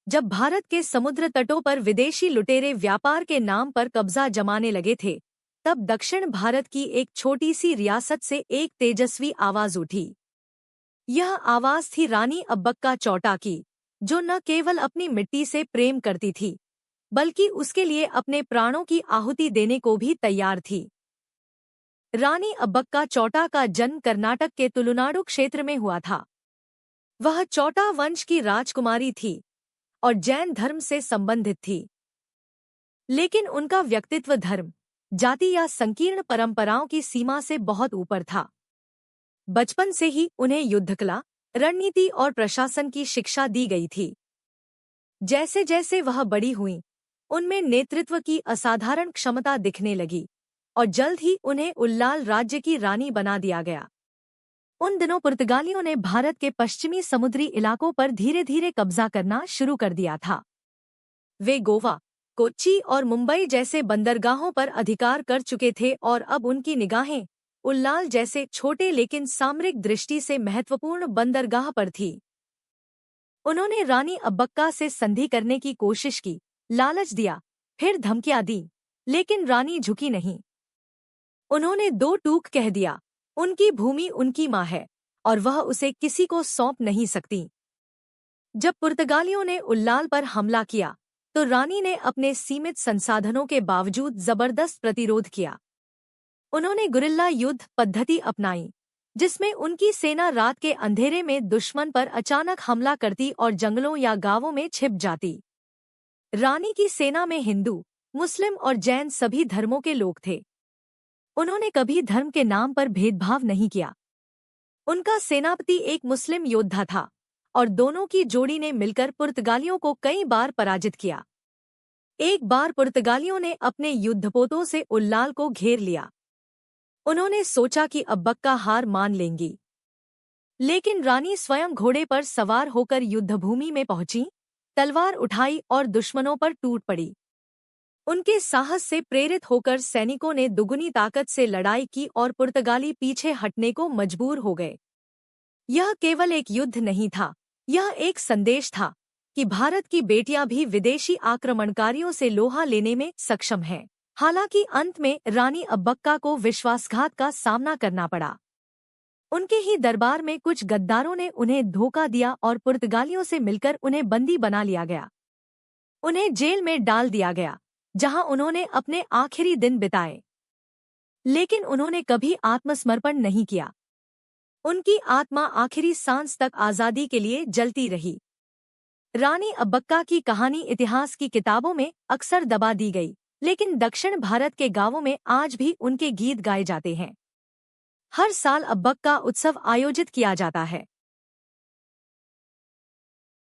जब भारत के समुद्र तटों पर विदेशी लुटेरे व्यापार के नाम पर कब्जा जमाने लगे थे, तब दक्षिण भारत की एक छोटी सी रियासत से एक तेजस्वी आवाज उठी। यह आवाज थी रानी अब्बक्का चौटा की, जो न केवल अपनी मिट्टी से प्रेम करती थी, बल्कि उसके लिए अपने प्राणों की आहुति देने को भी तैयार थी। रानी अब्बक्का चौटा का जन्म कर्नाटक के तुलुनाडु क्षेत्र में हुआ था। वह चौटा वंश की राजकुमारी थी और जैन धर्म से संबंधित थी। लेकिन उनका व्यक्तित्व धर्म, जाति या संकीर्ण परंपराओं की सीमा से बहुत ऊपर था। बचपन से ही उन्हें युद्धकला, रणनीति और प्रशासन की शिक्षा दी गई थी। जैसे जैसे वह बड़ी हुईं, उनमें नेतृत्व की असाधारण क्षमता दिखने लगी और जल्द ही उन्हें उल्लाल राज्य की रानी बना दिया गया। उन दिनों पुर्तगालियों ने भारत के पश्चिमी समुद्री इलाकों पर धीरे धीरे कब्जा करना शुरू कर दिया था। वे गोवा, कोच्चि और मुंबई जैसे बंदरगाहों पर अधिकार कर चुके थे और अब उनकी निगाहें उल्लाल जैसे छोटे लेकिन सामरिक दृष्टि से महत्वपूर्ण बंदरगाह पर थी। उन्होंने रानी अब्बक्का से संधि करने की कोशिश की, लालच दिया, फिर धमकियां दी, लेकिन रानी झुकी नहीं। उन्होंने दो टूक कह दिया, उनकी भूमि उनकी मां है और वह उसे किसी को सौंप नहीं सकती। जब पुर्तगालियों ने उल्लाल पर हमला किया, तो रानी ने अपने सीमित संसाधनों के बावजूद जबरदस्त प्रतिरोध किया। उन्होंने गुरिल्ला युद्ध पद्धति अपनाई, जिसमें उनकी सेना रात के अंधेरे में दुश्मन पर अचानक हमला करती और जंगलों या गांवों में छिप जाती। रानी की सेना में हिंदू, मुस्लिम और जैन सभी धर्मों के लोग थे। उन्होंने कभी धर्म के नाम पर भेदभाव नहीं किया। उनका सेनापति एक मुस्लिम योद्धा था और दोनों की जोड़ी ने मिलकर पुर्तगालियों को कई बार पराजित किया। एक बार पुर्तगालियों ने अपने युद्धपोतों से उल्लाल को घेर लिया। उन्होंने सोचा कि अब्बक्का हार मान लेंगी, लेकिन रानी स्वयं घोड़े पर सवार होकर युद्धभूमि में पहुंची, तलवार उठाई और दुश्मनों पर टूट पड़ी। उनके साहस से प्रेरित होकर सैनिकों ने दुगुनी ताकत से लड़ाई की और पुर्तगाली पीछे हटने को मजबूर हो गए। यह केवल एक युद्ध नहीं था, यह एक संदेश था कि भारत की बेटियां भी विदेशी आक्रमणकारियों से लोहा लेने में सक्षम हैं। हालांकि अंत में रानी अब्बक्का को विश्वासघात का सामना करना पड़ा। उनके ही दरबार में कुछ गद्दारों ने उन्हें धोखा दिया और पुर्तगालियों से मिलकर उन्हें बंदी बना लिया गया। उन्हें जेल में डाल दिया गया, जहां उन्होंने अपने आखिरी दिन बिताए। लेकिन उन्होंने कभी आत्मसमर्पण नहीं किया। उनकी आत्मा आखिरी सांस तक आजादी के लिए जलती रही। रानी अब्बक्का की कहानी इतिहास की किताबों में अक्सर दबा दी गई, लेकिन दक्षिण भारत के गांवों में आज भी उनके गीत गाए जाते हैं। हर साल अब्बक्का उत्सव आयोजित किया जाता है।